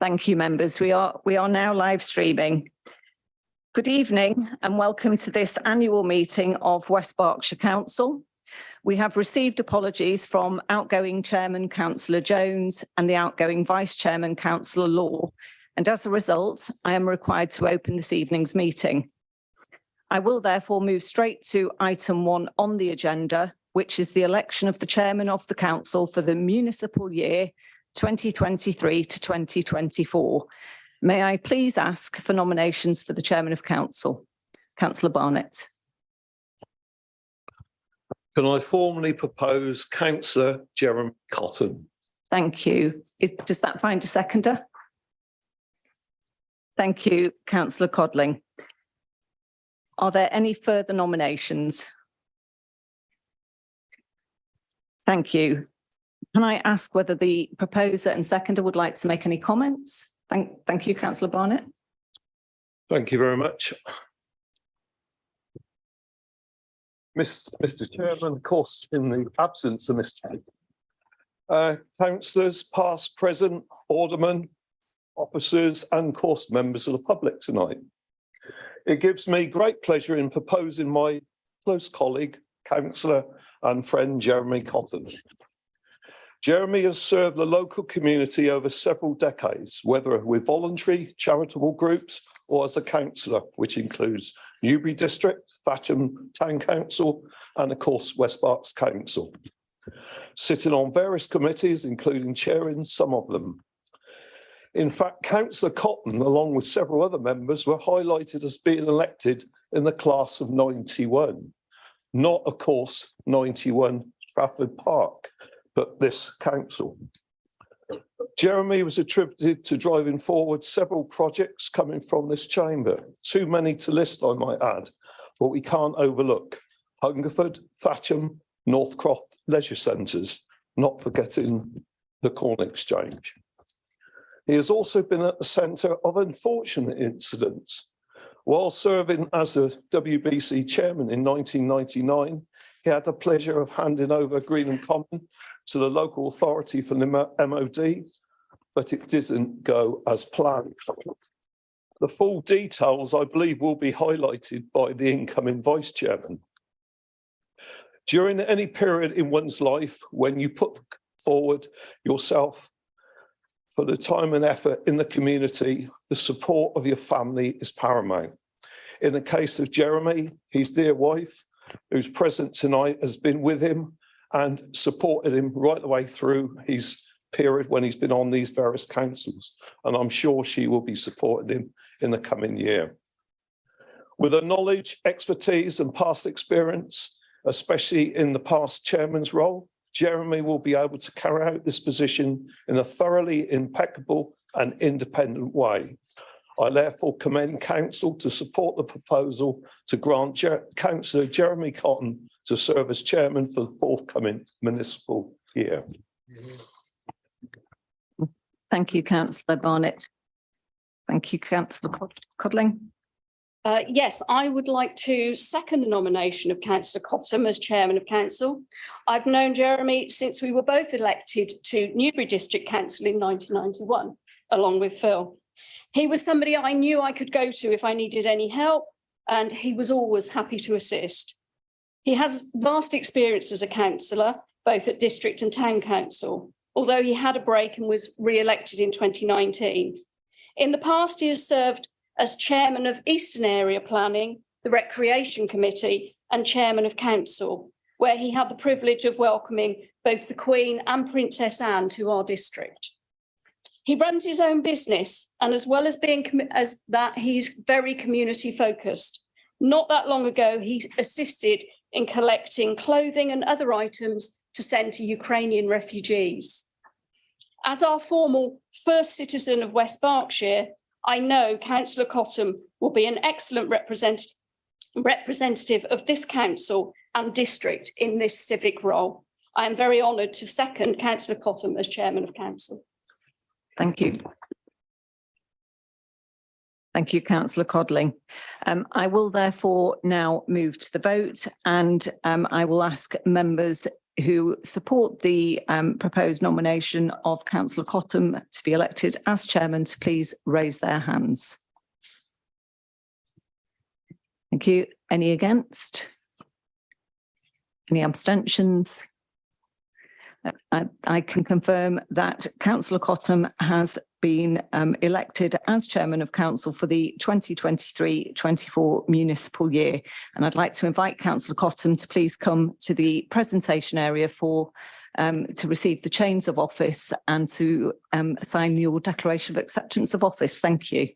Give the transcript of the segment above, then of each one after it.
Thank you, members. We are now live streaming. Good evening and welcome to this annual meeting of West Berkshire Council. We have received apologies from outgoing Chairman Councillor Jones and the outgoing Vice Chairman Councillor Law, and as a result, I am required to open this evening's meeting. I will therefore move straight to item 1 on the agenda, which is the election of the Chairman of the Council for the municipal year 2023 to 2024. May I please ask for nominations for the Chairman of Council? Councillor Barnett. Can I formally propose Councillor Jeremy Cotton? Thank you. Does that find a seconder? Thank you, Councillor Codling. Are there any further nominations? Thank you. Can I ask whether the proposer and seconder would like to make any comments? Thank you, Councillor Barnett. Thank you very much. Mr. Chairman, of course, in the absence of Mr. Councillors, past, present, aldermen, officers, and of course, members of the public tonight. It gives me great pleasure in proposing my close colleague, councillor and friend, Jeremy Cotton. Jeremy has served the local community over several decades, whether with voluntary charitable groups or as a councillor, which includes Newbury District, Thatcham Town Council, and of course, West Berks Council. Sitting on various committees, including chairing some of them. In fact, Councillor Cotton, along with several other members, were highlighted as being elected in the class of 91. Not, of course, 91 Trafford Park, but this council. Jeremy was attributed to driving forward several projects coming from this chamber. Too many to list, I might add, but we can't overlook Hungerford, Thatcham, Northcroft leisure centres, not forgetting the Corn Exchange. He has also been at the centre of unfortunate incidents. While serving as a WBC chairman in 1999, he had the pleasure of handing over Greenham Common to the local authority for the MOD, but it didn't go as planned. The full details, I believe, will be highlighted by the incoming vice chairman. During any period in one's life when you put forward yourself for the time and effort in the community, the support of your family is paramount. In the case of Jeremy, his dear wife, who's present tonight, has been with him and supported him right the way through his period when he's been on these various councils. And I'm sure she will be supporting him in the coming year. With her knowledge, expertise and past experience, especially in the past chairman's role, Jeremy will be able to carry out this position in a thoroughly impeccable and independent way. I therefore commend council to support the proposal to grant Councillor Jeremy Cotton to serve as chairman for the forthcoming municipal year. Thank you, Councillor Barnett. Thank you, Councillor Codling. Yes, I would like to second the nomination of Councillor Cotton as Chairman of Council. I've known Jeremy since we were both elected to Newbury District Council in 1991, along with Phil. He was somebody I knew I could go to if I needed any help, and he was always happy to assist. He has vast experience as a councillor, both at district and town council, although he had a break and was re-elected in 2019. In the past, he has served as Chairman of Eastern Area Planning, the Recreation Committee, and Chairman of Council, where he had the privilege of welcoming both the Queen and Princess Anne to our district. He runs his own business, and as well as being he's very community focused. Not that long ago, he assisted in collecting clothing and other items to send to Ukrainian refugees. As our formal first citizen of West Berkshire, I know Councillor Cotton will be an excellent representative of this council and district in this civic role. I am very honoured to second Councillor Cotton as Chairman of Council. Thank you. Thank you, Councillor Codling. I will therefore now move to the vote, and I will ask members who support the proposed nomination of Councillor Cottam to be elected as chairman to please raise their hands. Thank you. Any against? Any abstentions? I can confirm that Councillor Cottam has been elected as chairman of council for the 2023-24 municipal year. And I'd like to invite Councillor Cottam to please come to the presentation area to receive the chains of office and to sign your declaration of acceptance of office. Thank you.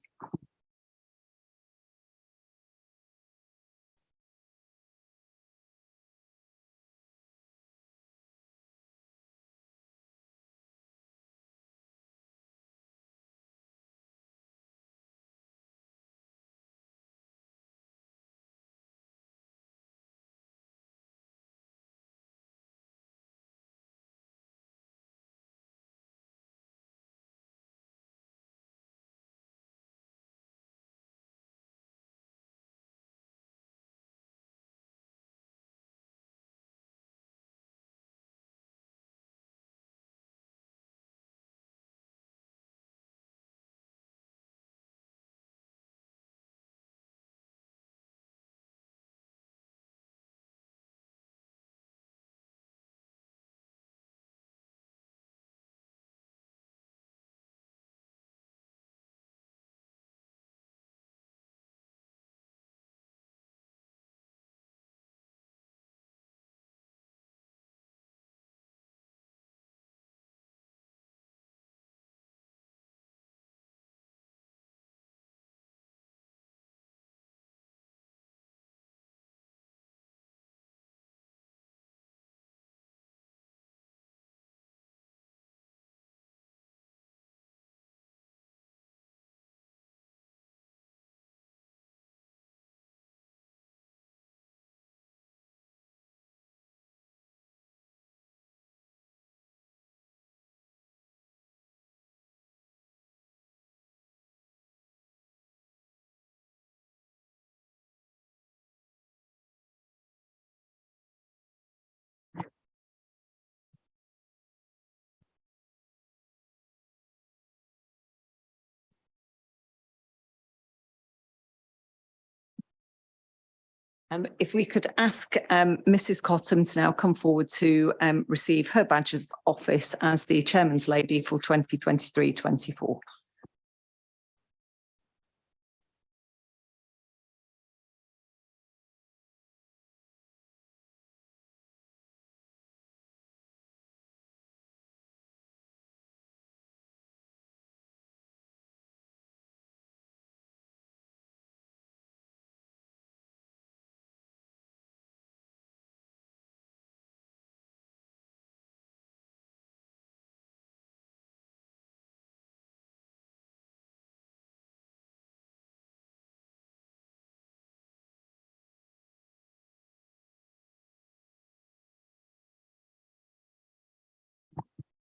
If we could ask Mrs. Cottam to now come forward to receive her badge of office as the chairman's lady for 2023-24.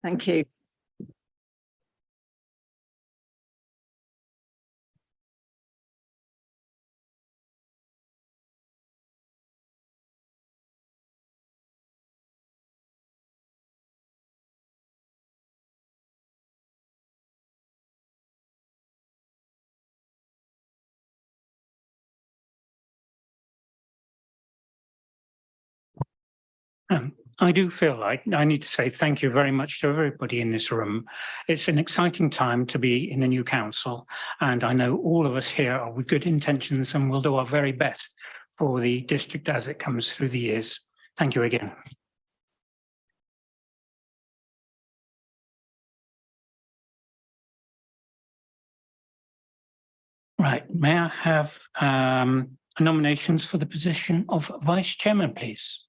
Thank you. I do feel like I need to say thank you very much to everybody in this room. It's an exciting time to be in a new council, and I know all of us here are with good intentions and will do our very best for the district as it comes through the years. Thank you again. Right, may I have nominations for the position of Vice Chairman, please?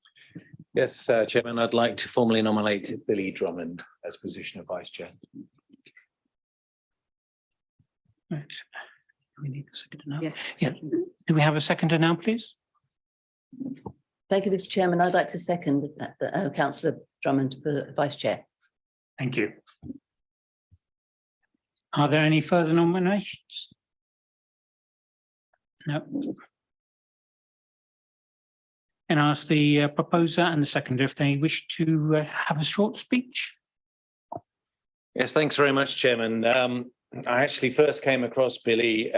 Yes, Chairman, I'd like to formally nominate Billy Drummond as position of Vice Chair. Right. Do we need a seconder now? Yes. Yeah. Do we have a seconder now, please? Thank you, Mr. Chairman. I'd like to second Councillor Drummond for Vice Chair. Thank you. Are there any further nominations? No. and ask the proposer and the seconder if they wish to have a short speech. Yes, thanks very much, Chairman. I actually first came across Billy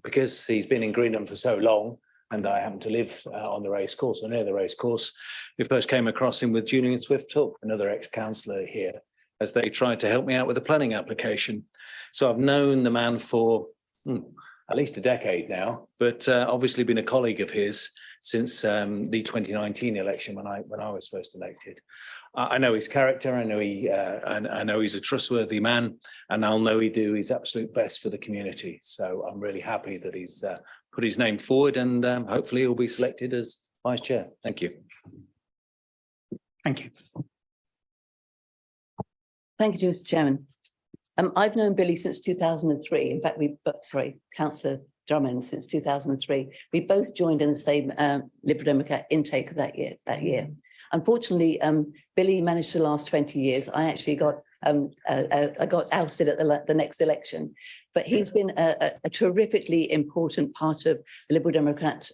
because he's been in Greenham for so long, and I happen to live on the racecourse or near the racecourse. We first came across him with Julian Swift-Hook, another ex-councillor here, as they tried to help me out with a planning application. So I've known the man for at least a decade now, but obviously been a colleague of his since the 2019 election when I was first elected. I know his character. I know he's a trustworthy man, and I'll know he'd do his absolute best for the community. So I'm really happy that he's put his name forward, and hopefully he'll be selected as vice chair. Thank you. Thank you. Thank you, Mr. Chairman. I've known Billy since 2003. In fact, Councillor Drummond since 2003. We both joined in the same Liberal Democrat intake of that year. Unfortunately, Billy managed to last 20 years. I actually got ousted at the next election, but he's been a terrifically important part of the Liberal Democrat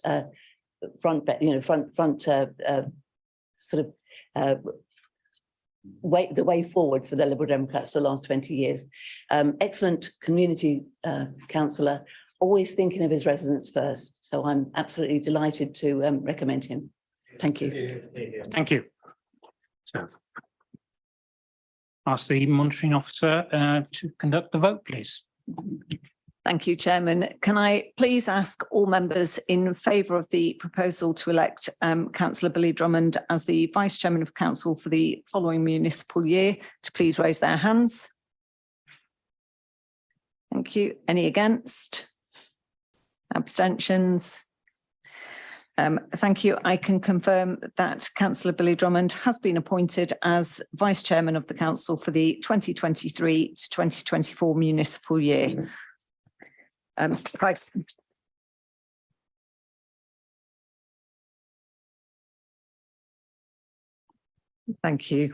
the way forward for the Liberal Democrats for the last 20 years. Excellent community councillor, always thinking of his residents first. So I'm absolutely delighted to recommend him. Thank you. Thank you. So, ask the monitoring officer to conduct the vote, please. Thank you, Chairman. Can I please ask all members in favour of the proposal to elect Councillor Billy Drummond as the Vice Chairman of Council for the following municipal year to please raise their hands. Thank you. Any against? Abstentions? Thank you. I can confirm that Councillor Billy Drummond has been appointed as Vice Chairman of the Council for the 2023 to 2024 municipal year. Thank you.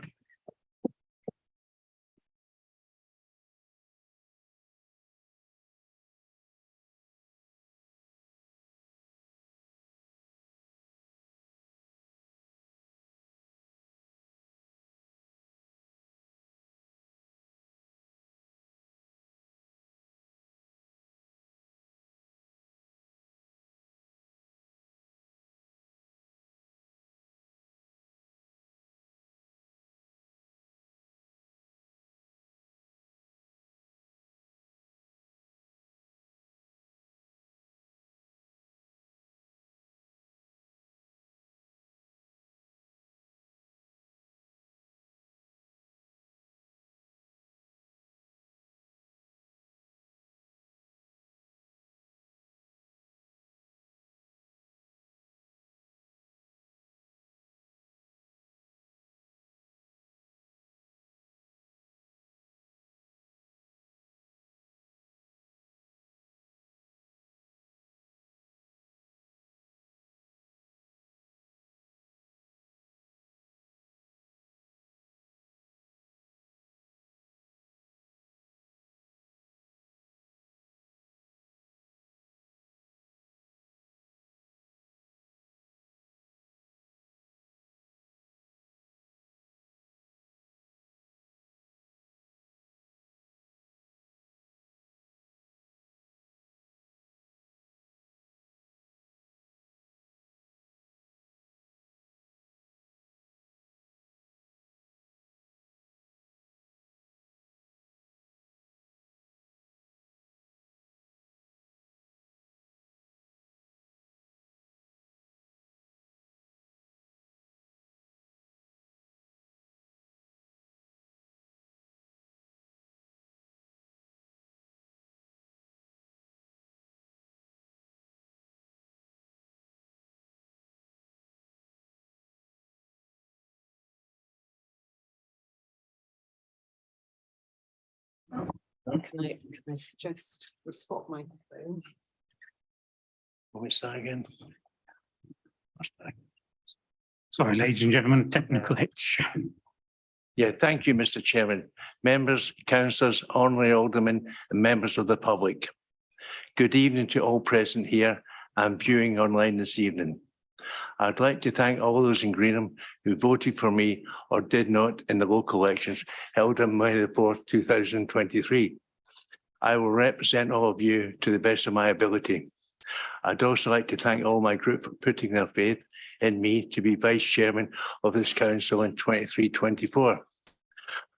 Can I suggest we swap microphones? What's that again? Sorry, ladies and gentlemen, technical hitch. Yeah, thank you, Mr. Chairman. Members, councillors, honorary aldermen, and members of the public. Good evening to all present here and viewing online this evening. I'd like to thank all those in Greenham who voted for me or did not in the local elections held on May the 4th, 2023. I will represent all of you to the best of my ability. I'd also like to thank all my group for putting their faith in me to be Vice Chairman of this council in 23-24.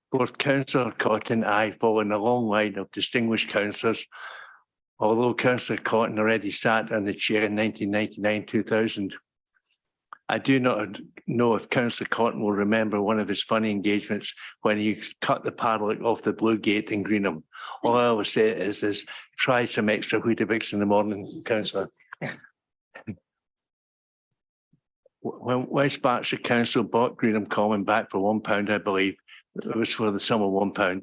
Both Councillor Cotton and I fall in a long line of distinguished councillors, although Councillor Cotton already sat on the chair in 1999-2000. I do not know if Councillor Cotton will remember one of his funny engagements when he cut the padlock off the Blue Gate in Greenham. All I always say is try some extra Weetabix in the morning, Councillor. When West Berkshire Council bought Greenham Common back for £1, I believe, it was for the sum of £1.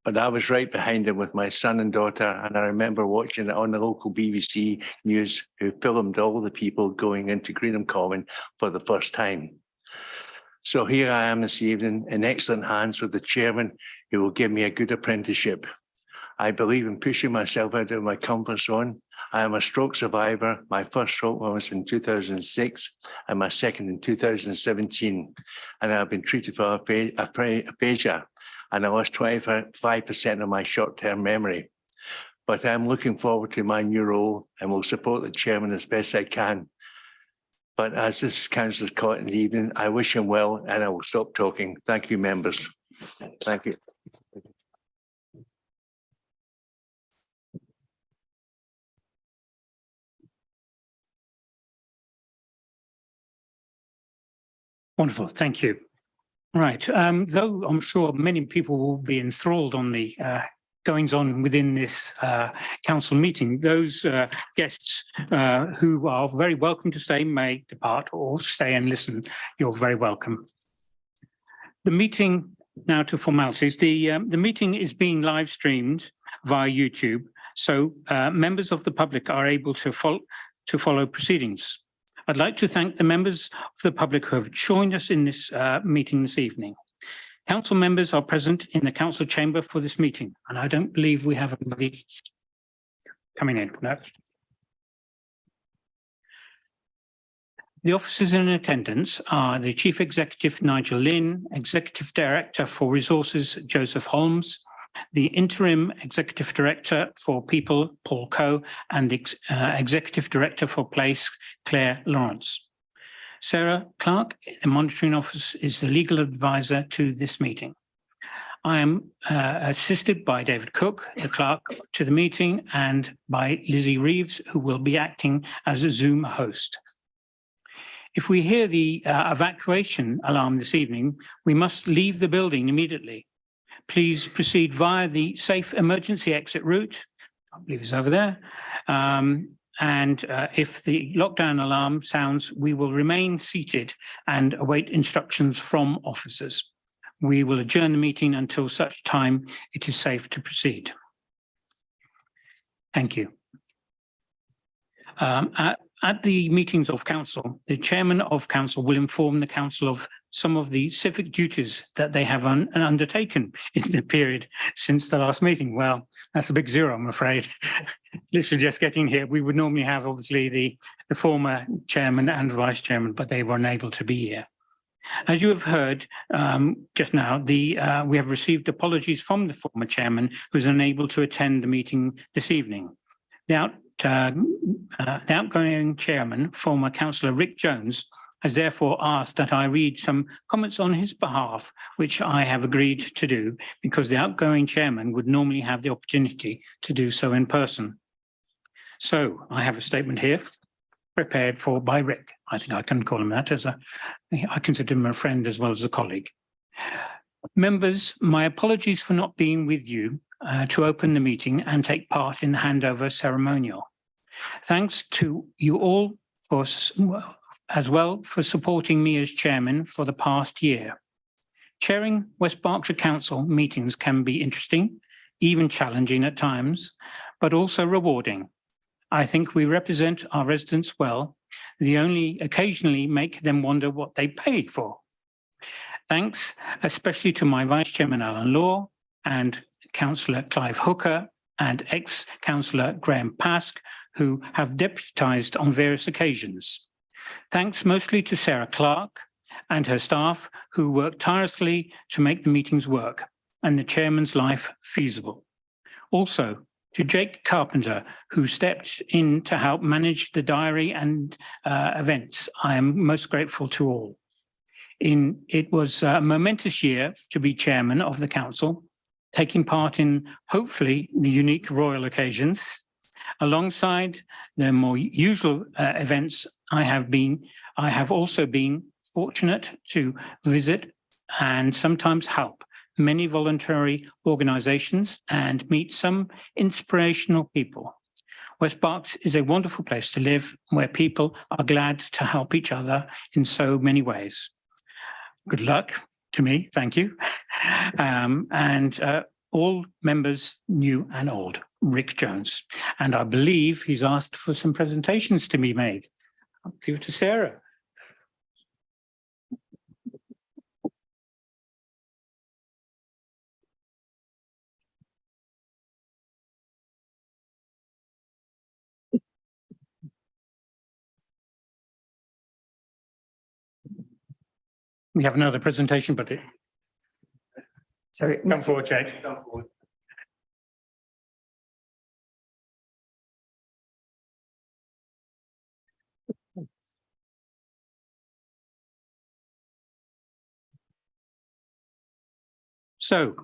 But I was right behind him with my son and daughter, and I remember watching it on the local BBC News, who filmed all the people going into Greenham Common for the first time. So here I am this evening in excellent hands with the chairman, who will give me a good apprenticeship. I believe in pushing myself out of my comfort zone. I am a stroke survivor. My first stroke was in 2006 and my second in 2017. And I've been treated for aphasia, and I lost 25% of my short-term memory. But I'm looking forward to my new role and will support the chairman as best I can. But as this councillor's caught in the evening, I wish him well, and I will stop talking. Thank you, members. Thank you. Wonderful, thank you. Right, though I'm sure many people will be enthralled on the goings on within this council meeting, those guests who are very welcome to stay may depart or stay and listen. You're very welcome. The meeting, now to formalities, the meeting is being live streamed via YouTube, so members of the public are able to follow proceedings. I'd like to thank the members of the public who have joined us in this meeting this evening. Council members are present in the council chamber for this meeting, and I don't believe we have anybody coming in. No. The officers in attendance are the Chief Executive Nigel Lynn, Executive Director for Resources Joseph Holmes, the Interim Executive Director for People Paul Coe, and the Executive Director for Place Claire Lawrence. Sarah Clark, the Monitoring Office, is the legal advisor to this meeting. I am assisted by David Cook, the clerk to the meeting, and by Lizzie Reeves, who will be acting as a Zoom host. If we hear the evacuation alarm this evening, we must leave the building immediately. Please proceed via the safe emergency exit route. I believe it's over there. If the lockdown alarm sounds, we will remain seated and await instructions from officers. We will adjourn the meeting until such time it is safe to proceed. Thank you. At the meetings of council, the chairman of council will inform the council of some of the civic duties that they have undertaken in the period since the last meeting. Well, that's a big zero, I'm afraid. Literally just getting here. We would normally have, obviously, the former chairman and vice chairman, but they were unable to be here. As you have heard just now, we have received apologies from the former chairman who is unable to attend the meeting this evening. The outgoing chairman, former councillor Rick Jones, has therefore asked that I read some comments on his behalf, which I have agreed to do because the outgoing chairman would normally have the opportunity to do so in person. So I have a statement here prepared by Rick. I think I can call him that, I consider him a friend as well as a colleague. Members, my apologies for not being with you to open the meeting and take part in the handover ceremonial. Thanks to you all as well for supporting me as chairman for the past year. Chairing West Berkshire Council meetings can be interesting, even challenging at times, but also rewarding. I think we represent our residents well. They only occasionally make them wonder what they pay for. Thanks especially to my Vice Chairman Alan Law and Councillor Clive Hooker and ex-Councillor Graham Pask, who have deputised on various occasions. Thanks mostly to Sarah Clark and her staff who worked tirelessly to make the meetings work and the chairman's life feasible. Also to Jake Carpenter, who stepped in to help manage the diary and events. I am most grateful to all. It was a momentous year to be chairman of the council, taking part in hopefully the unique royal occasions. Alongside the more usual events, I have also been fortunate to visit and sometimes help many voluntary organisations and meet some inspirational people. West Berks is a wonderful place to live where people are glad to help each other in so many ways. Good luck to me, thank you. All members, new and old, Rick Jones. And I believe he's asked for some presentations to be made. I'll give it to Sarah. We have another presentation, but Sorry. come forward, Jake. Come forward. So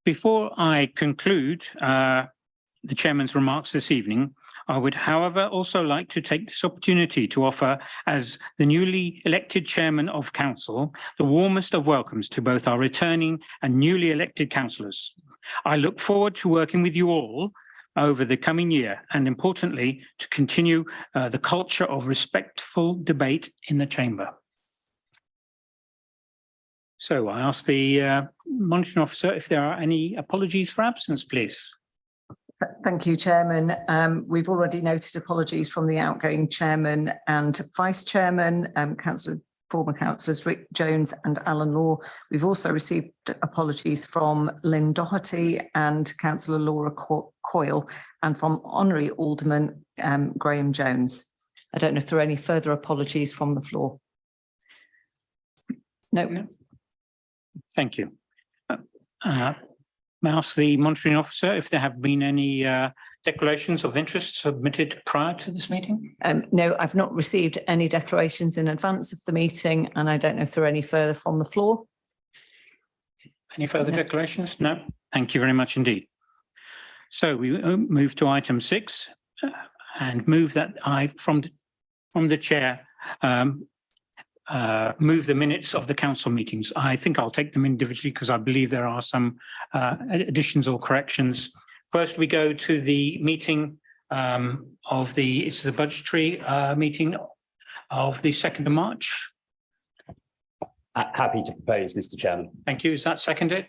before I conclude the chairman's remarks this evening, I would, however, also like to take this opportunity to offer, as the newly elected chairman of council, the warmest of welcomes to both our returning and newly elected councillors. I look forward to working with you all over the coming year and, importantly, to continue the culture of respectful debate in the chamber. So I ask the monitoring officer if there are any apologies for absence, please. Thank you, Chairman. We've already noted apologies from the outgoing Chairman and Vice Chairman, former councillors Rick Jones and Alan Law. We've also received apologies from Lynn Doherty and Councillor Laura Coyle, and from Honorary Alderman Graham Jones. I don't know if there are any further apologies from the floor. No. Thank you. May I ask the monitoring officer if there have been any declarations of interest submitted prior to this meeting? No, I've not received any declarations in advance of the meeting, and I don't know if there are any further from the floor. Any further declarations? No. Thank you very much indeed. So we move to item 6 and move that I, from the chair, move the minutes of the council meetings. I think I'll take them individually because I believe there are some additions or corrections. First, we go to the meeting it's the budgetary meeting of the 2nd of March. Happy to propose, Mr. Chairman. Thank you. Is that seconded?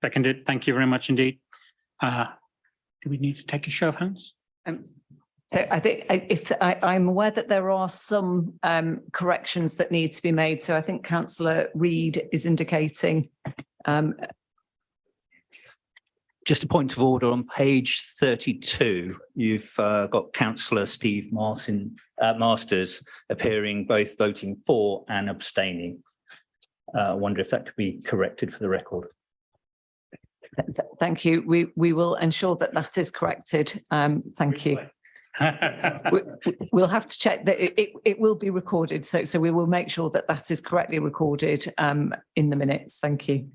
Seconded. Thank you very much indeed. Do we need to take a show of hands? So I think I'm aware that there are some corrections that need to be made. So I think Councillor Reid is indicating. Just a point of order on page 32, you've got Councillor Steve Masters appearing both voting for and abstaining. I wonder if that could be corrected for the record. Thank you. We will ensure that that is corrected. Thank you. We'll have to check that it will be recorded. So we will make sure that that is correctly recorded in the minutes. Thank you.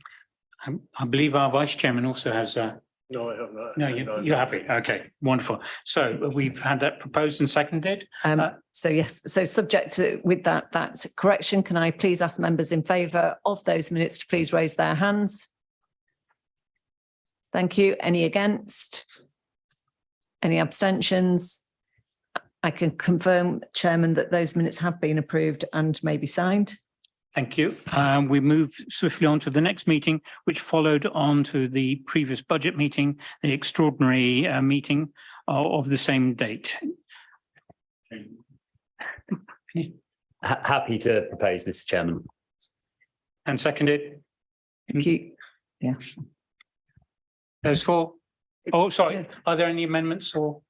I believe our vice chairman also has. No, I have not. No, you're happy. Okay, wonderful. So we've had that proposed and seconded. So yes, so subject to with that correction, can I please ask members in favour of those minutes to please raise their hands? Thank you. Any against? Any abstentions? I can confirm, Chairman, that those minutes have been approved and may be signed. Thank you. We move swiftly on to the next meeting, which followed on to the previous budget meeting, the extraordinary meeting of the same date. Happy to propose, Mr. Chairman. And seconded. Thank you. Yeah. Those four. Oh, sorry. Are there any amendments or?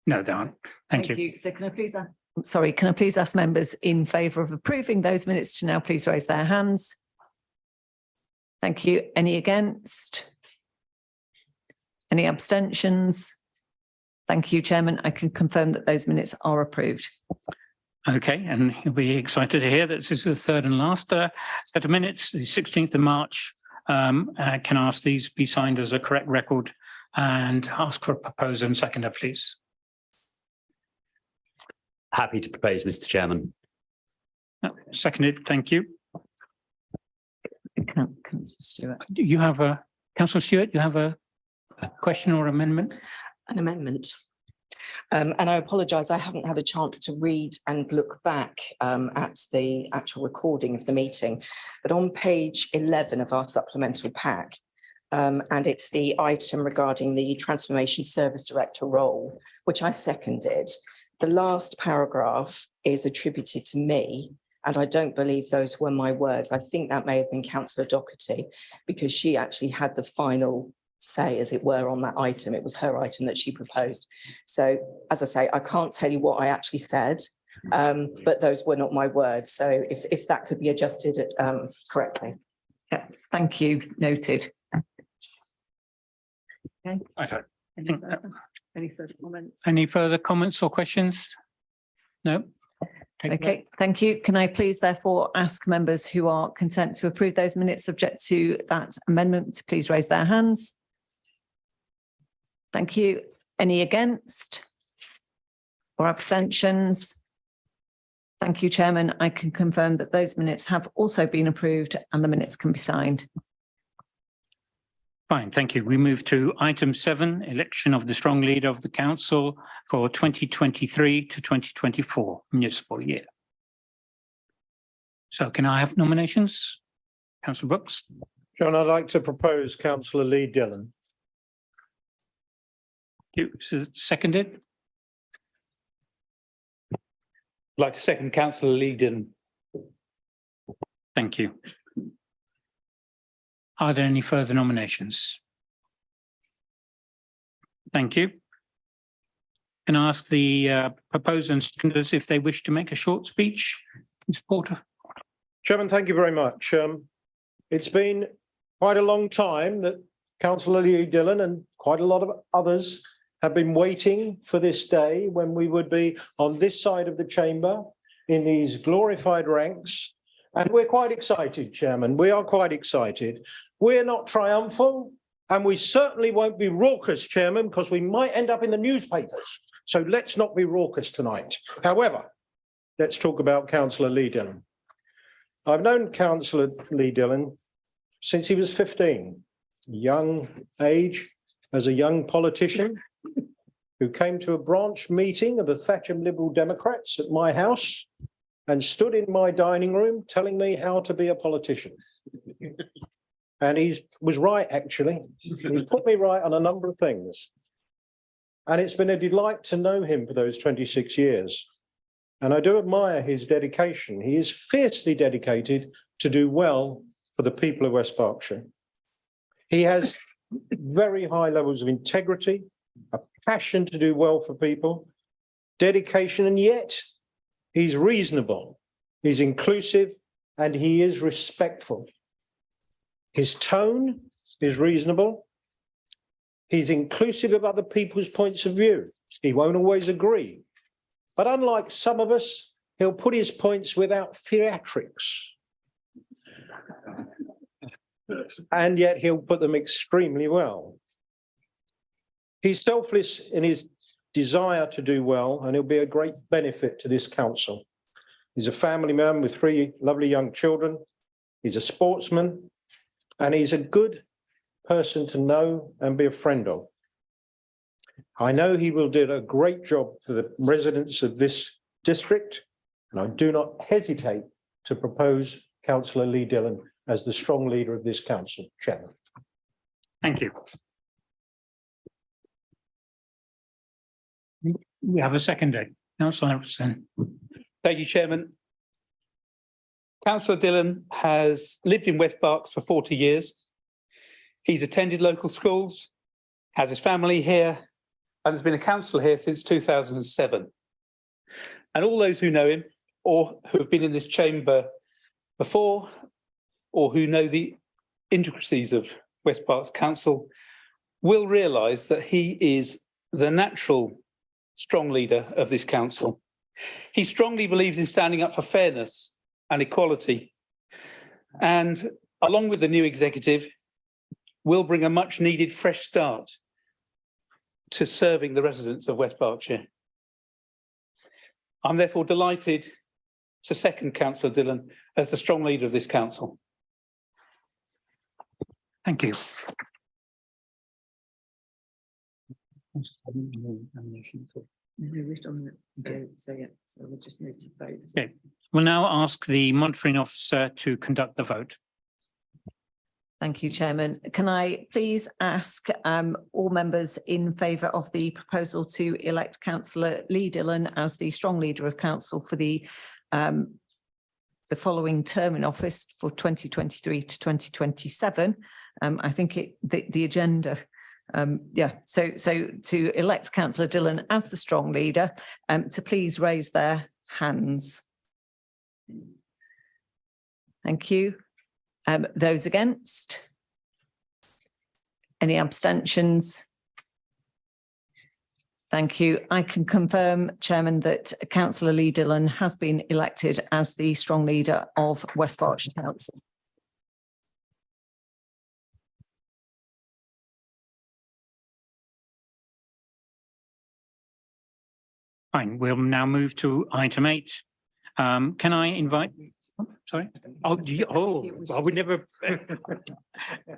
No, there aren't. Thank you. So can I please ask members in favour of approving those minutes to now please raise their hands? Thank you. Any against? Any abstentions? Thank you, Chairman. I can confirm that those minutes are approved. Okay, and you'll be excited to hear that this is the third and last set of minutes, the 16th of March. Can I ask these be signed as a correct record and ask for a proposer and seconder, please? Happy to propose, Mr. Chairman. Seconded, thank you. Councillor Stewart, you have a question or amendment? An amendment. And I apologise, I haven't had a chance to read and look back at the actual recording of the meeting. But on page 11 of our supplemental pack, and it's the item regarding the Transformation Service Director role, which I seconded. The last paragraph is attributed to me, and I don't believe those were my words. I think that may have been Councillor Doherty, because she actually had the final say, as it were, on that item. It was her item that she proposed. So, as I say, I can't tell you what I actually said, but those were not my words. So if that could be adjusted correctly. Yeah, thank you. Noted. Okay. I think Any further comments? any further comments or questions? No? Okay, thank you. Can I please therefore ask members who are content to approve those minutes subject to that amendment to please raise their hands? Thank you. Any against? Or abstentions? Thank you, Chairman. I can confirm that those minutes have also been approved and the minutes can be signed. Fine, thank you. We move to item 7, election of the strong leader of the council for 2023 to 2024 municipal year. So can I have nominations? Councillor Brooks. John, I'd like to propose Councillor Lee Dillon. You seconded. I'd like to second Councillor Lee Dillon. Thank you. Are there any further nominations? Thank you. Can I ask the proposers and seconders if they wish to make a short speech in support of? Chairman, thank you very much. It's been quite a long time that Councillor Lee Dillon and quite a lot of others have been waiting for this day when we would be on this side of the chamber in these glorified ranks. And we're quite excited, Chairman. We are quite excited. We're not triumphal, and we certainly won't be raucous, Chairman, because we might end up in the newspapers. So let's not be raucous tonight. However, let's talk about Councillor Lee Dillon. I've known Councillor Lee Dillon since he was 15, young age as a young politician who came to a branch meeting of the Thatcham Liberal Democrats at my house and stood in my dining room telling me how to be a politician. And he was right, actually. He put me right on a number of things. And it's been a delight to know him for those 26 years. And I do admire his dedication. He is fiercely dedicated to do well for the people of West Berkshire. He has very high levels of integrity, a passion to do well for people, dedication, and yet he's reasonable, he's inclusive, and he is respectful. His tone is reasonable. He's inclusive of other people's points of view. He won't always agree. But unlike some of us, he'll put his points without theatrics. And yet he'll put them extremely well. He's selfless in his desire to do well, and he'll be a great benefit to this council. He's a family man with 3 lovely young children. He's a sportsman, and he's a good person to know and be a friend of. I know he will do a great job for the residents of this district, and I do not hesitate to propose Councillor Lee Dillon as the strong leader of this council, Chairman. Thank you. We have a seconder. Councillor Everson. Thank you, Chairman. Councillor Dillon has lived in West Berks for 40 years. He's attended local schools, has his family here, and has been a councillor here since 2007. And all those who know him or who have been in this chamber before or who know the intricacies of West Berkshire Council will realise that he is the natural strong leader of this council. He strongly believes in standing up for fairness and equality, and along with the new executive, will bring a much needed fresh start to serving the residents of West Berkshire. I'm therefore delighted to second Councillor Dillon as the strong leader of this council. Thank you. Okay. We'll now ask the monitoring officer to conduct the vote. Thank you, Chairman. Can I please ask all members in favour of the proposal to elect Councillor Lee Dillon as the strong leader of council for the following term in office for 2023 to 2027? I think the agenda. So to elect Councillor Dillon as the strong leader, to please raise their hands. Thank you. Those against? Any abstentions? Thank you. I can confirm, Chairman, that Councillor Lee Dillon has been elected as the strong leader of West Berkshire Council. Fine, we'll now move to item 8. Can I invite, sorry? Oh, I would never,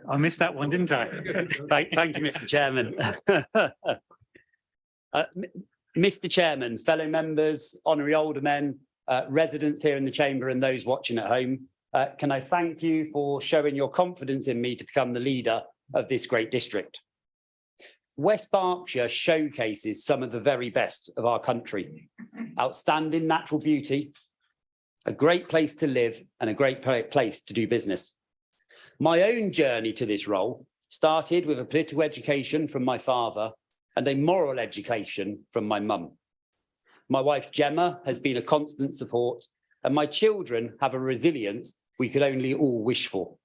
I missed that one, didn't I? Thank you, Mr. Chairman. Mr. Chairman, fellow members, honorary aldermen, residents here in the chamber and those watching at home, can I thank you for showing your confidence in me to become the leader of this great district. West Berkshire showcases some of the very best of our country. Outstanding natural beauty, a great place to live and a great place to do business. My own journey to this role started with a political education from my father and a moral education from my mum. My wife Gemma has been a constant support, and my children have a resilience we could only all wish for.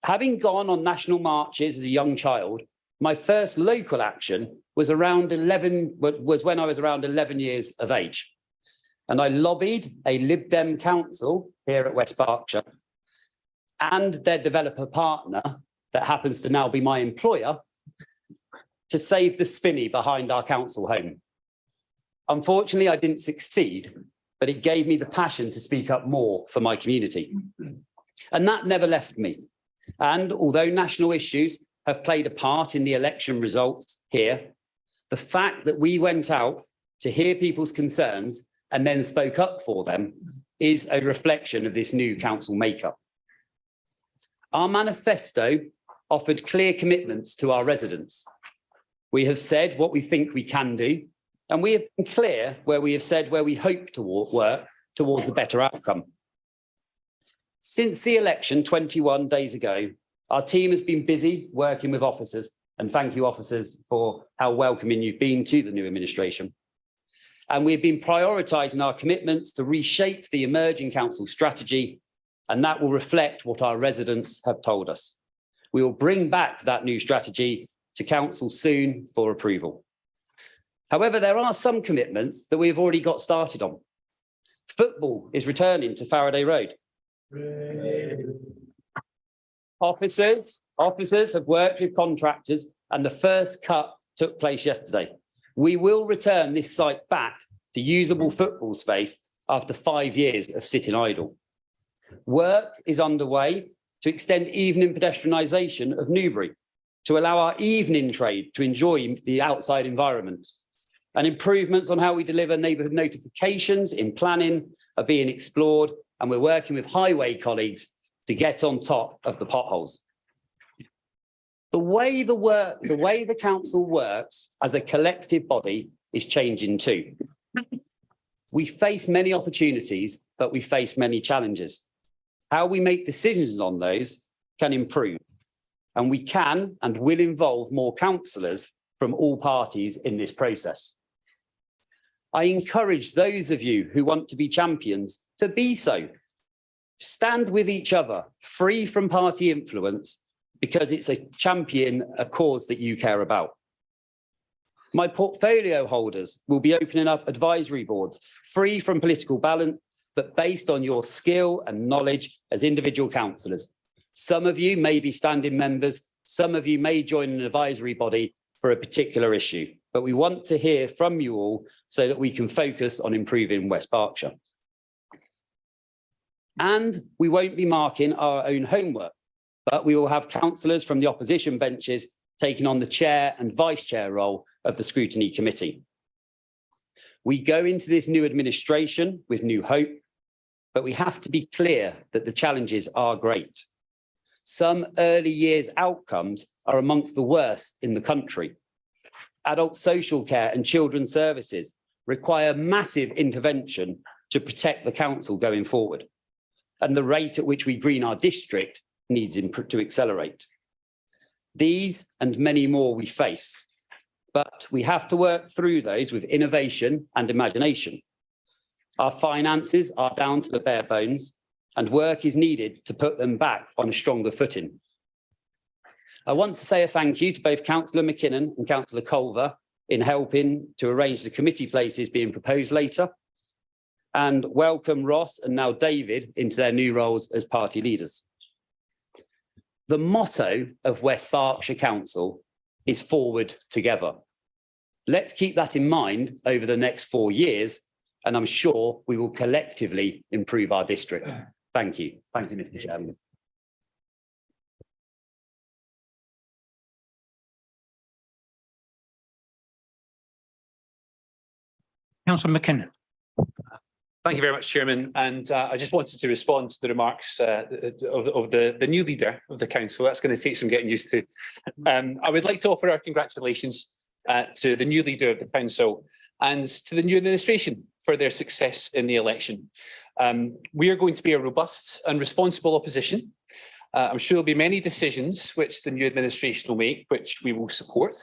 Having gone on national marches as a young child, my first local action was when I was around 11 years of age. And I lobbied a Lib Dem council here at West Berkshire and their developer partner, that happens to now be my employer, to save the spinney behind our council home. Unfortunately, I didn't succeed, but it gave me the passion to speak up more for my community. And that never left me. And although national issues have played a part in the election results here, the fact that we went out to hear people's concerns and then spoke up for them is a reflection of this new council makeup. Our manifesto offered clear commitments to our residents. We have said what we think we can do, and we have been clear where we have said where we hope to work towards a better outcome. Since the election 21 days ago, our team has been busy working with officers, and thank you, officers, for how welcoming you've been to the new administration. And we've been prioritising our commitments to reshape the emerging council strategy, and that will reflect what our residents have told us. We will bring back that new strategy to council soon for approval. However, there are some commitments that we've already got started on. Football is returning to Faraday Road. Officers have worked with contractors and the first cut took place yesterday. We will return this site back to usable football space after 5 years of sitting idle. Work is underway to extend evening pedestrianisation of Newbury to allow our evening trade to enjoy the outside environment. And improvements on how we deliver neighbourhood notifications in planning are being explored, and we're working with highway colleagues to get on top of the potholes. The way the council works as a collective body is changing too. We face many opportunities, but we face many challenges. How we make decisions on those can improve, and we can and will involve more councillors from all parties in this process. I encourage those of you who want to be champions to be so. Stand with each other, free from party influence, because it's a cause that you care about. My portfolio holders will be opening up advisory boards, free from political balance, but based on your skill and knowledge as individual councillors. Some of you may be standing members, some of you may join an advisory body for a particular issue, but we want to hear from you all so that we can focus on improving West Berkshire. And we won't be marking our own homework, but we will have councillors from the opposition benches taking on the chair and vice chair role of the scrutiny committee. We go into this new administration with new hope, but we have to be clear that the challenges are great. Some early years outcomes are amongst the worst in the country. Adult social care and children's services require massive intervention to protect the council going forward. And the rate at which we green our district needs to accelerate. These and many more we face, but we have to work through those with innovation and imagination. Our finances are down to the bare bones, and work is needed to put them back on a stronger footing. I want to say a thank you to both Councillor McKinnon and Councillor Culver in helping to arrange the committee places being proposed later, and welcome Ross and now David into their new roles as party leaders. The motto of West Berkshire Council is forward together. Let's keep that in mind over the next 4 years, and I'm sure we will collectively improve our district. Thank you. Thank you, Mr. Chairman. Councillor McKinnon. Thank you very much, Chairman. And I just wanted to respond to the remarks of the new leader of the council. That's going to take some getting used to. I would like to offer our congratulations to the new leader of the council and to the new administration for their success in the election. We are going to be a robust and responsible opposition. I'm sure there'll be many decisions which the new administration will make, which we will support.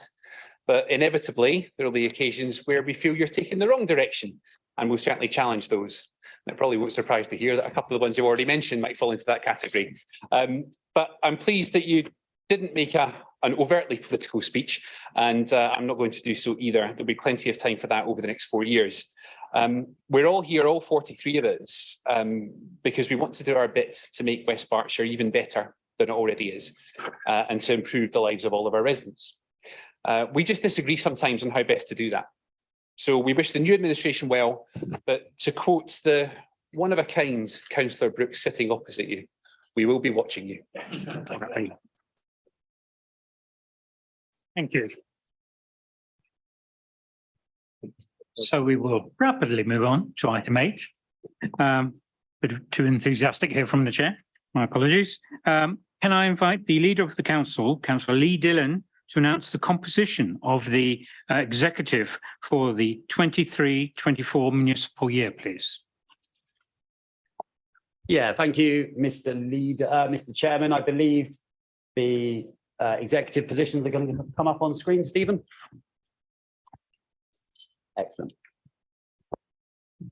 But inevitably, there will be occasions where we feel you're taking the wrong direction, and we'll certainly challenge those. And it probably won't surprise to hear that a couple of the ones you've already mentioned might fall into that category. But I'm pleased that you didn't make an overtly political speech, and I'm not going to do so either. There'll be plenty of time for that over the next 4 years. We're all here, all 43 of us, because we want to do our bit to make West Berkshire even better than it already is, and to improve the lives of all of our residents. We just disagree sometimes on how best to do that. So we wish the new administration well, but to quote the one-of-a-kind Councillor Brooks sitting opposite you, we will be watching you. Thank you. So we will rapidly move on to item 8. Bit too enthusiastic here from the chair. My apologies. Can I invite the leader of the council, Councillor Lee Dillon, to announce the composition of the executive for the 23-24 municipal year, please. Yeah, thank you, Mr. Leader, Mr. Chairman. I believe the executive positions are going to come up on screen, Stephen. Excellent.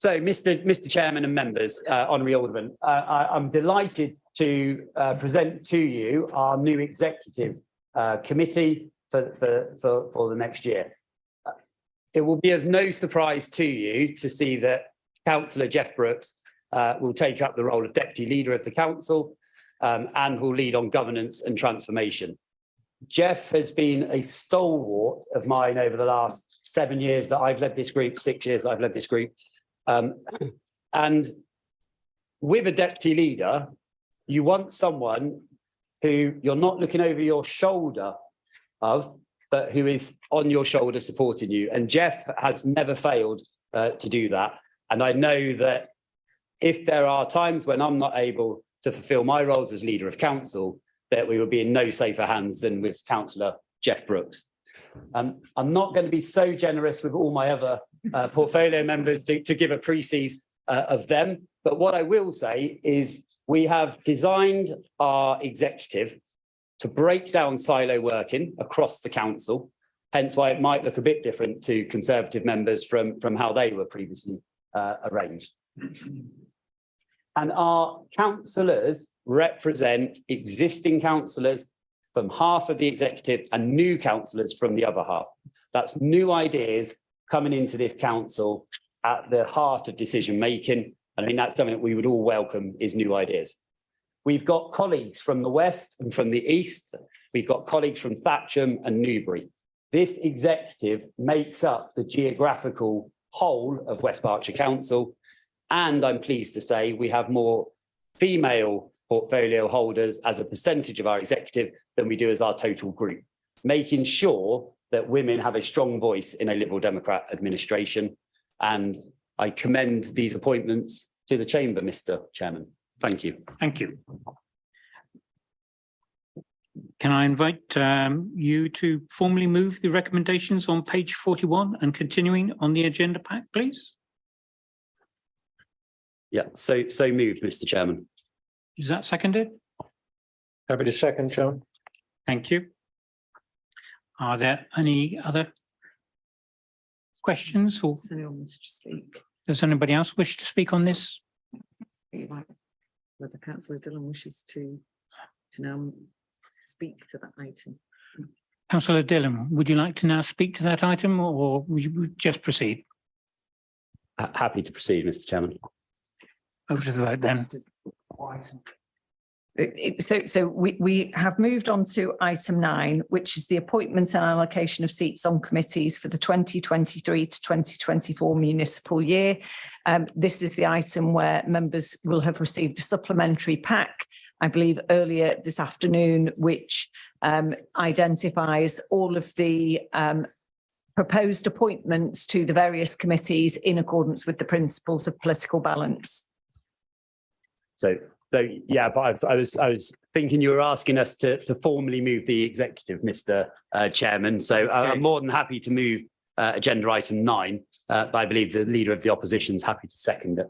So, Mr. Chairman and members, honorary aldermen, I'm delighted to present to you our new executive committee for the next year. It will be of no surprise to you to see that Councillor Jeff Brooks will take up the role of Deputy Leader of the Council and will lead on governance and transformation. Jeff has been a stalwart of mine over the last 7 years that I've led this group, 6 years that I've led this group. And with a Deputy Leader, you want someone who you're not looking over your shoulder of, but who is on your shoulder supporting you. And Jeff has never failed to do that. And I know that if there are times when I'm not able to fulfil my roles as leader of council, that we will be in no safer hands than with Councillor Jeff Brooks. I'm not going to be so generous with all my other portfolio members to give a précis of them. But what I will say is we have designed our executive to break down silo working across the council, hence why it might look a bit different to Conservative members from how they were previously arranged. And our councillors represent existing councillors from half of the executive and new councillors from the other half. That's new ideas coming into this council at the heart of decision making. And I mean, that's something that we would all welcome, is new ideas. We've got colleagues from the west and from the east. We've got colleagues from Thatcham and Newbury. This executive makes up the geographical whole of West Berkshire Council. And I'm pleased to say we have more female portfolio holders as a percentage of our executive than we do as our total group, making sure that women have a strong voice in a Liberal Democrat administration. And I commend these appointments to the chamber, Mr. Chairman. Thank you. Thank you. Can I invite you to formally move the recommendations on page 41 and continuing on the agenda pack, please? Yeah, so moved, Mr. Chairman. Is that seconded? Happy to second, Chairman. Thank you. Are there any other questions, or Does anyone wish to speak? does anybody else wish to speak on this? Whether Councillor Dillon wishes to now speak to that item. Councillor Dillon, would you like to now speak to that item, or would you just proceed? Happy to proceed, Mr. Chairman. Over to the vote then. So we have moved on to item 9, which is the appointment and allocation of seats on committees for the 2023 to 2024 municipal year. This is the item where members will have received a supplementary pack, I believe earlier this afternoon, which identifies all of the proposed appointments to the various committees in accordance with the principles of political balance. So yeah, but I was thinking you were asking us to formally move the executive, Mr. Chairman. So I'm more than happy to move agenda item 9, but I believe the leader of the opposition is happy to second it.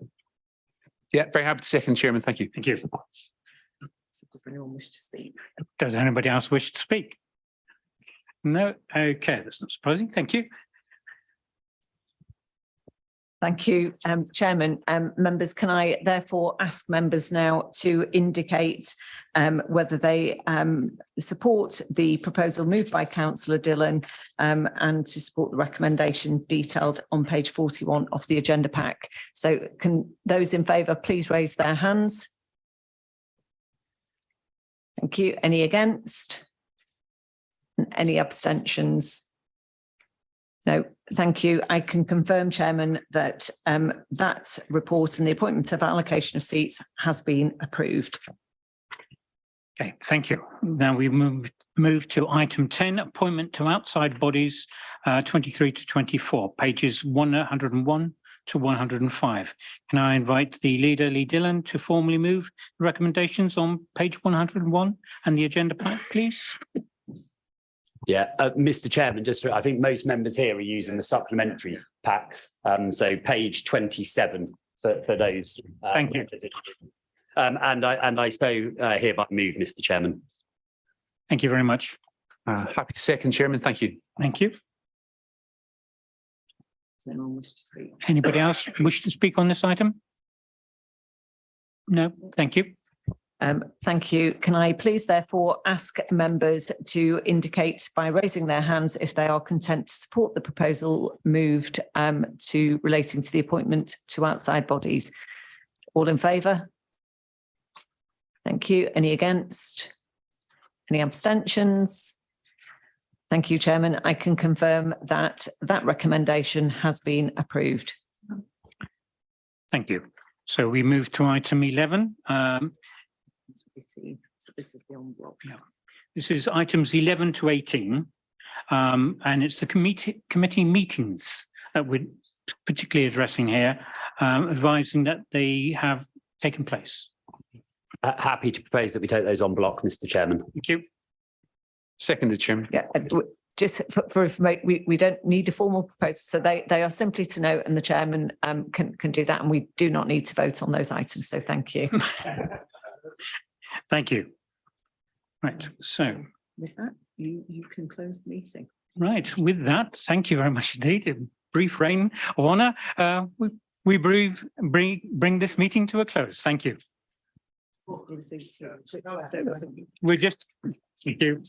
Yeah, very happy to second, Chairman. Thank you. Thank you. So does anyone wish to speak? Does anybody else wish to speak? No? Okay, that's not surprising. Thank you. Thank you, Chairman. Members, can I therefore ask members now to indicate whether they support the proposal moved by Councillor Dillon and to support the recommendation detailed on page 41 of the agenda pack. So can those in favour please raise their hands? Thank you. Any against? Any abstentions? No, thank you. I can confirm, Chairman, that that report and the appointment of allocation of seats has been approved. Okay, thank you. Now we move to item 10, appointment to outside bodies 23 to 24, pages 101 to 105. Can I invite the leader, Lee Dillon, to formally move the recommendations on page 101 and the agenda pack, please? Yeah, Mr. Chairman, I think most members here are using the supplementary packs. So page 27 for those. Thank you. And I so hereby move, Mr. Chairman. Thank you very much. Happy to second, Chairman. Thank you. Thank you. Does anyone wish to speak? Anybody else wish to speak on this item? No, thank you. Thank you. Can I please therefore ask members to indicate by raising their hands if they are content to support the proposal moved to relating to the appointment to outside bodies? All in favour? Thank you. Any against? Any abstentions? Thank you, Chairman. I can confirm that that recommendation has been approved. Thank you. So we move to item 11. So this is the en bloc. Yeah. This is items 11 to 18, and it's the committee meetings that we're particularly addressing here, advising that they have taken place. Happy to propose that we take those en bloc, Mr. Chairman. Thank you. Seconded, Chairman. Yeah, just for we don't need a formal proposal, so they are simply to note, and the chairman can do that, and we do not need to vote on those items. So thank you. Thank you. Right, so with that, you can close the meeting. Right, with that, thank you very much indeed. A brief reign of honour. We bring this meeting to a close. Thank you. We're just, thank you.